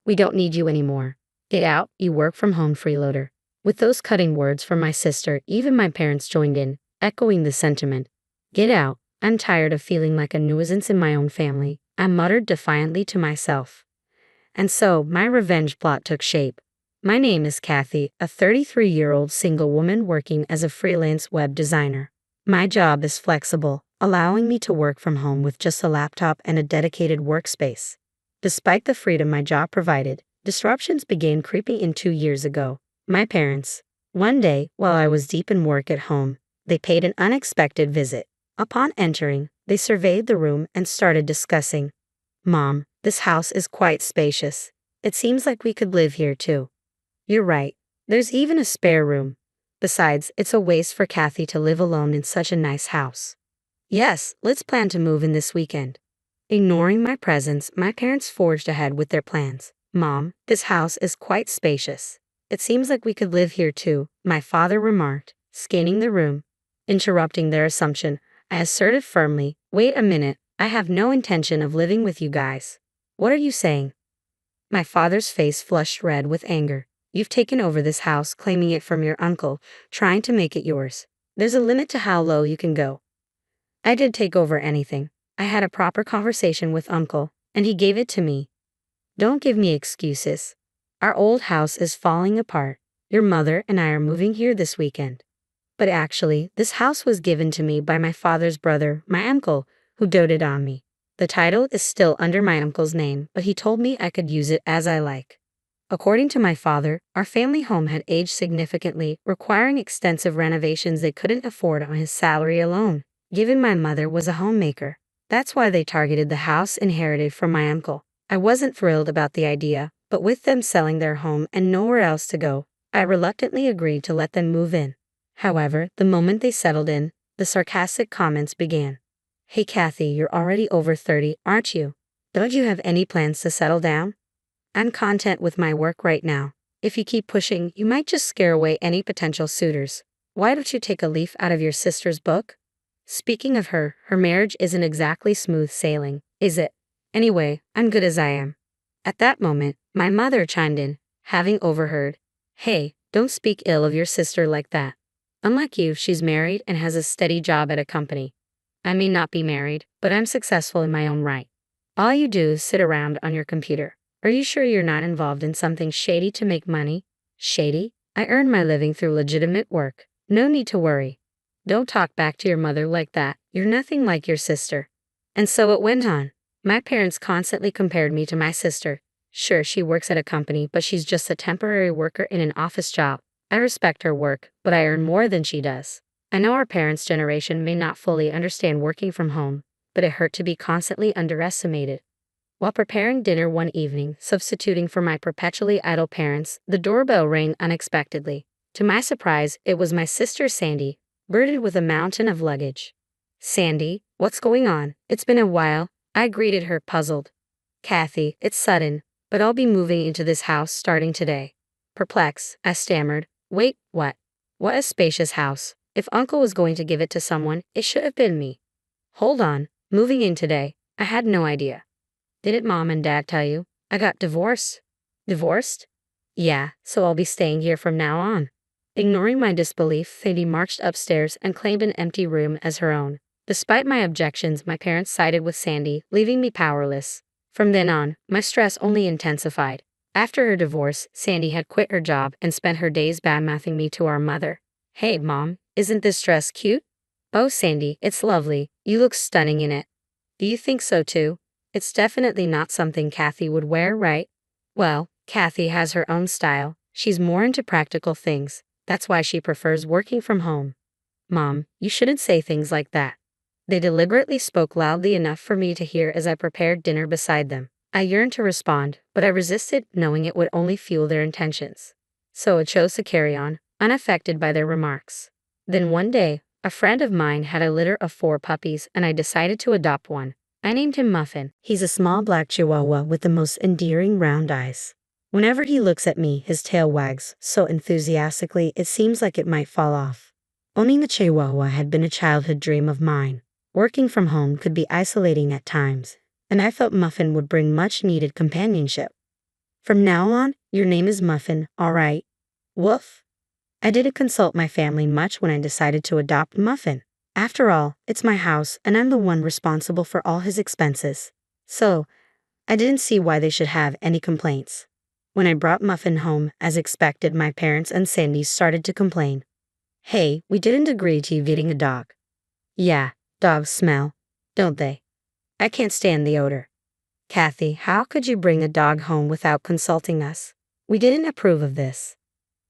We don't need you anymore. Get out, you work from home freeloader." With those cutting words from my sister, even my parents joined in, echoing the sentiment. "Get out. I'm tired of feeling like a nuisance in my own family," I muttered defiantly to myself. And so, my revenge plot took shape. My name is Kathy, a 33-year-old single woman working as a freelance web designer. My job is flexible, allowing me to work from home with just a laptop and a dedicated workspace. Despite the freedom my job provided, disruptions began creeping in 2 years ago. My parents. One day, while I was deep in work at home, they paid an unexpected visit. Upon entering, they surveyed the room and started discussing. "Mom, this house is quite spacious. It seems like we could live here too." "You're right. There's even a spare room. Besides, it's a waste for Kathy to live alone in such a nice house." "Yes, let's plan to move in this weekend." Ignoring my presence, my parents forged ahead with their plans. "Mom, this house is quite spacious. It seems like we could live here too," my father remarked, scanning the room. Interrupting their assumption, I asserted firmly, "Wait a minute, I have no intention of living with you guys." "What are you saying?" My father's face flushed red with anger. "You've taken over this house, claiming it from your uncle, trying to make it yours. There's a limit to how low you can go." "I did take over anything. I had a proper conversation with Uncle, and he gave it to me." "Don't give me excuses. Our old house is falling apart. Your mother and I are moving here this weekend." "But actually, this house was given to me by my father's brother, my uncle, who doted on me. The title is still under my uncle's name, but he told me I could use it as I like." According to my father, our family home had aged significantly, requiring extensive renovations they couldn't afford on his salary alone. Given my mother was a homemaker, that's why they targeted the house inherited from my uncle. I wasn't thrilled about the idea, but with them selling their home and nowhere else to go, I reluctantly agreed to let them move in. However, the moment they settled in, the sarcastic comments began. "Hey Kathy, you're already over 30, aren't you? Don't you have any plans to settle down? I'm content with my work right now. If you keep pushing, you might just scare away any potential suitors. Why don't you take a leaf out of your sister's book?" Speaking of her marriage isn't exactly smooth sailing, is it? Anyway, I'm good as I am. At that moment, my mother chimed in, having overheard. "Hey, don't speak ill of your sister like that. Unlike you, she's married and has a steady job at a company. I may not be married, but I'm successful in my own right. All you do is sit around on your computer. Are you sure you're not involved in something shady to make money?" "Shady? I earn my living through legitimate work. No need to worry. Don't talk back to your mother like that. You're nothing like your sister." And so it went on. My parents constantly compared me to my sister. Sure, she works at a company, but she's just a temporary worker in an office job. I respect her work, but I earn more than she does. I know our parents' generation may not fully understand working from home, but it hurt to be constantly underestimated. While preparing dinner one evening, substituting for my perpetually idle parents, the doorbell rang unexpectedly. To my surprise, it was my sister Sandy, burdened with a mountain of luggage. "Sandy, what's going on? It's been a while," I greeted her, puzzled. "Kathy, it's sudden, but I'll be moving into this house starting today." Perplexed, I stammered, "Wait, what? What a spacious house. If Uncle was going to give it to someone, it should have been me." "Hold on, moving in today? I had no idea." "Didn't Mom and Dad tell you? I got divorced." "Divorced?" "Yeah, so I'll be staying here from now on." Ignoring my disbelief, Sadie marched upstairs and claimed an empty room as her own. Despite my objections, my parents sided with Sandy, leaving me powerless. From then on, my stress only intensified. After her divorce, Sandy had quit her job and spent her days badmouthing me to our mother. "Hey, Mom, isn't this dress cute?" "Oh, Sandy, it's lovely. You look stunning in it." "Do you think so too? It's definitely not something Kathy would wear, right?" "Well, Kathy has her own style. She's more into practical things. That's why she prefers working from home." "Mom, you shouldn't say things like that." They deliberately spoke loudly enough for me to hear as I prepared dinner beside them. I yearned to respond, but I resisted, knowing it would only fuel their intentions. So I chose to carry on, unaffected by their remarks. Then one day, a friend of mine had a litter of 4 puppies and I decided to adopt one. I named him Muffin. He's a small black chihuahua with the most endearing round eyes. Whenever he looks at me, his tail wags so enthusiastically it seems like it might fall off. Owning a chihuahua had been a childhood dream of mine. Working from home could be isolating at times, and I felt Muffin would bring much-needed companionship. From now on, your name is Muffin, all right? Woof. I didn't consult my family much when I decided to adopt Muffin. After all, it's my house and I'm the one responsible for all his expenses. So, I didn't see why they should have any complaints. When I brought Muffin home, as expected, my parents and Sandy started to complain. Hey, we didn't agree to you getting a dog. Yeah, dogs smell, don't they? I can't stand the odor. Kathy, how could you bring a dog home without consulting us? We didn't approve of this.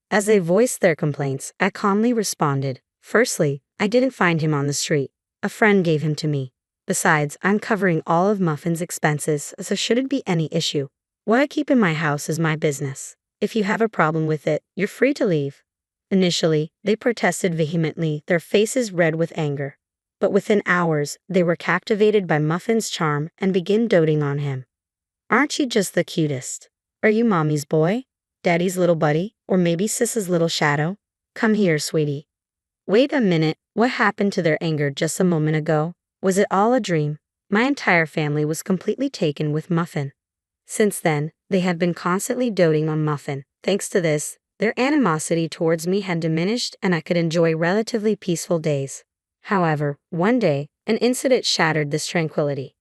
As they voiced their complaints, I calmly responded. Firstly, I didn't find him on the street. A friend gave him to me. Besides, I'm covering all of Muffin's expenses, so shouldn't be any issue. What I keep in my house is my business. If you have a problem with it, you're free to leave. Initially, they protested vehemently, their faces red with anger. But within hours, they were captivated by Muffin's charm and began doting on him. Aren't you just the cutest? Are you mommy's boy? Daddy's little buddy? Or maybe Sis's little shadow? Come here, sweetie. Wait a minute, what happened to their anger just a moment ago? Was it all a dream? My entire family was completely taken with Muffin. Since then, they have been constantly doting on Muffin. Thanks to this, their animosity towards me had diminished and I could enjoy relatively peaceful days. However, one day, an incident shattered this tranquility.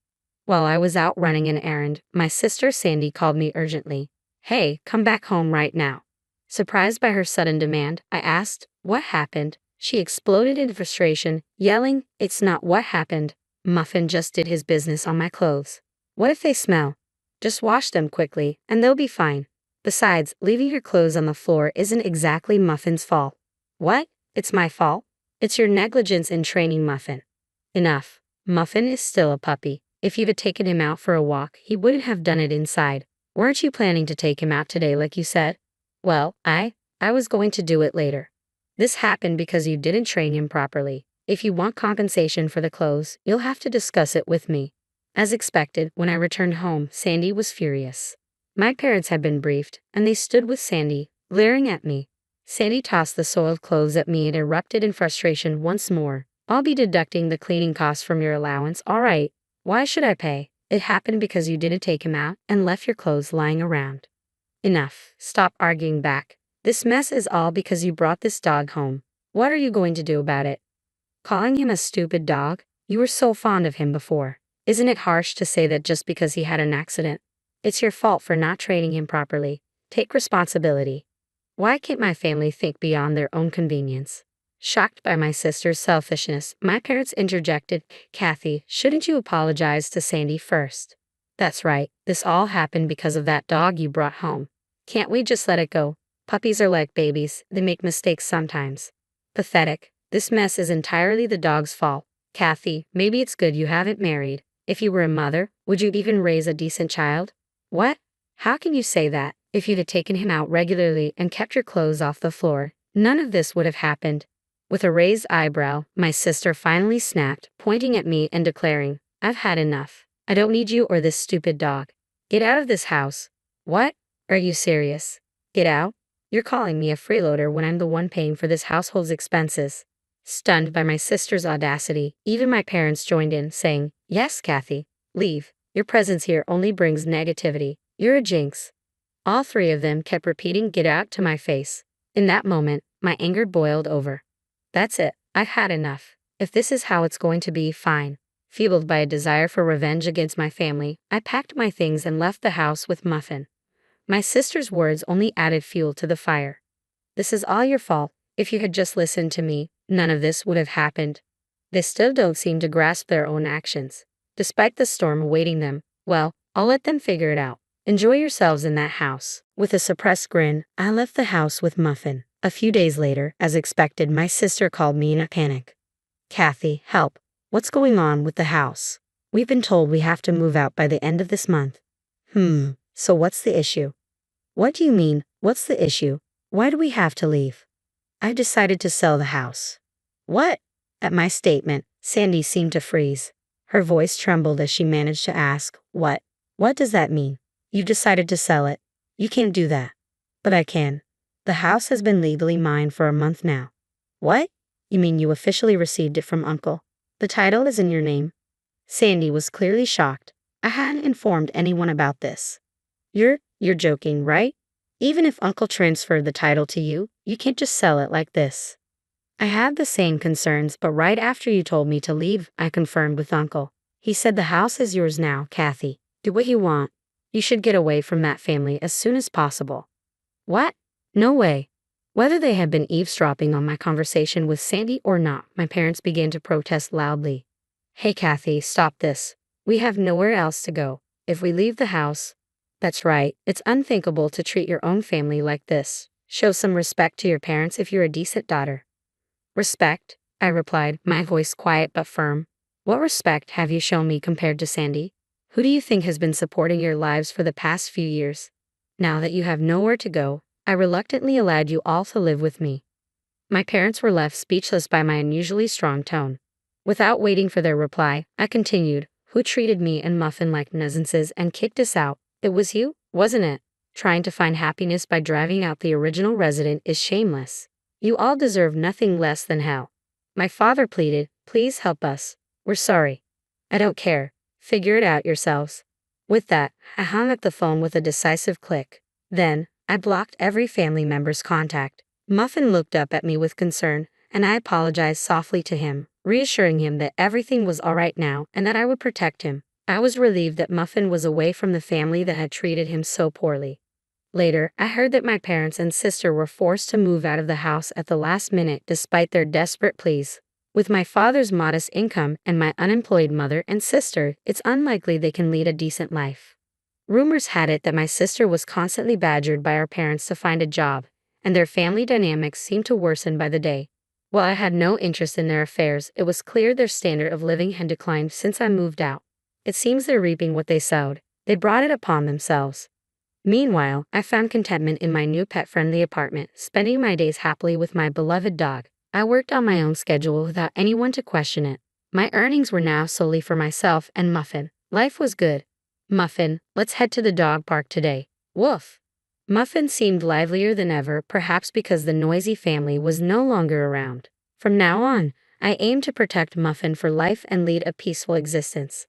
While I was out running an errand, my sister Sandy called me urgently. Hey, come back home right now. Surprised by her sudden demand, I asked, what happened? She exploded in frustration, yelling, it's not what happened. Muffin just did his business on my clothes. What if they smell? Just wash them quickly, and they'll be fine. Besides, leaving your clothes on the floor isn't exactly Muffin's fault. What? It's my fault? It's your negligence in training Muffin. Enough. Muffin is still a puppy. If you'd have taken him out for a walk, he wouldn't have done it inside. Weren't you planning to take him out today like you said? Well, I was going to do it later. This happened because you didn't train him properly. If you want compensation for the clothes, you'll have to discuss it with me. As expected, when I returned home, Sandy was furious. My parents had been briefed, and they stood with Sandy, glaring at me. Sandy tossed the soiled clothes at me and erupted in frustration once more. I'll be deducting the cleaning costs from your allowance, all right. Why should I pay? It happened because you didn't take him out and left your clothes lying around. Enough. Stop arguing back. This mess is all because you brought this dog home. What are you going to do about it? Calling him a stupid dog? You were so fond of him before. Isn't it harsh to say that just because he had an accident? It's your fault for not training him properly. Take responsibility. Why can't my family think beyond their own convenience? Shocked by my sister's selfishness, my parents interjected, Kathy, shouldn't you apologize to Sandy first? That's right, this all happened because of that dog you brought home. Can't we just let it go? Puppies are like babies, they make mistakes sometimes. Pathetic. This mess is entirely the dog's fault. Kathy, maybe it's good you haven't married. If you were a mother, would you even raise a decent child? What? How can you say that? If you'd have taken him out regularly and kept your clothes off the floor, none of this would have happened. With a raised eyebrow, my sister finally snapped, pointing at me and declaring, I've had enough. I don't need you or this stupid dog. Get out of this house. What? Are you serious? Get out? You're calling me a freeloader when I'm the one paying for this household's expenses. Stunned by my sister's audacity, even my parents joined in, saying, Yes, Kathy, leave. Your presence here only brings negativity. You're a jinx. All three of them kept repeating get out to my face. In that moment, my anger boiled over. That's it. I've had enough. If this is how it's going to be, fine. Fueled by a desire for revenge against my family, I packed my things and left the house with Muffin. My sister's words only added fuel to the fire. This is all your fault. If you had just listened to me, none of this would have happened. They still don't seem to grasp their own actions. Despite the storm awaiting them, well, I'll let them figure it out. Enjoy yourselves in that house. With a suppressed grin, I left the house with Muffin. A few days later, as expected, my sister called me in a panic. Kathy, help. What's going on with the house? We've been told we have to move out by the end of this month. So what's the issue? What do you mean, what's the issue? Why do we have to leave? I've decided to sell the house. What? At my statement, Sandy seemed to freeze. Her voice trembled as she managed to ask, What? What does that mean? You decided to sell it. You can't do that. But I can. The house has been legally mine for a month now. What? You mean you officially received it from Uncle? The title is in your name? Sandy was clearly shocked. I hadn't informed anyone about this. You're You're joking, right? Even if Uncle transferred the title to you, you can't just sell it like this. I had the same concerns, but right after you told me to leave, I confirmed with Uncle. He said the house is yours now, Kathy. Do what you want. You should get away from that family as soon as possible. What? No way. Whether they had been eavesdropping on my conversation with Sandy or not, my parents began to protest loudly. Hey Kathy, stop this. We have nowhere else to go. If we leave the house... That's right, it's unthinkable to treat your own family like this. Show some respect to your parents if you're a decent daughter. Respect, I replied, my voice quiet but firm. What respect have you shown me compared to Sandy? Who do you think has been supporting your lives for the past few years? Now that you have nowhere to go, I reluctantly allowed you all to live with me. My parents were left speechless by my unusually strong tone. Without waiting for their reply, I continued, who treated me and Muffin like nuisances and kicked us out? It was you, wasn't it? Trying to find happiness by driving out the original resident is shameless. You all deserve nothing less than hell. My father pleaded, please help us. We're sorry. I don't care. Figure it out yourselves. With that, I hung up the phone with a decisive click. Then, I blocked every family member's contact. Muffin looked up at me with concern, and I apologized softly to him, reassuring him that everything was all right now and that I would protect him. I was relieved that Muffin was away from the family that had treated him so poorly. Later, I heard that my parents and sister were forced to move out of the house at the last minute despite their desperate pleas. With my father's modest income and my unemployed mother and sister, it's unlikely they can lead a decent life. Rumors had it that my sister was constantly badgered by our parents to find a job, and their family dynamics seemed to worsen by the day. While I had no interest in their affairs, it was clear their standard of living had declined since I moved out. It seems they're reaping what they sowed. They brought it upon themselves. Meanwhile, I found contentment in my new pet-friendly apartment, spending my days happily with my beloved dog. I worked on my own schedule without anyone to question it. My earnings were now solely for myself and Muffin. Life was good. Muffin, let's head to the dog park today. Woof. Muffin seemed livelier than ever, perhaps because the noisy family was no longer around. From now on, I aimed to protect Muffin for life and lead a peaceful existence.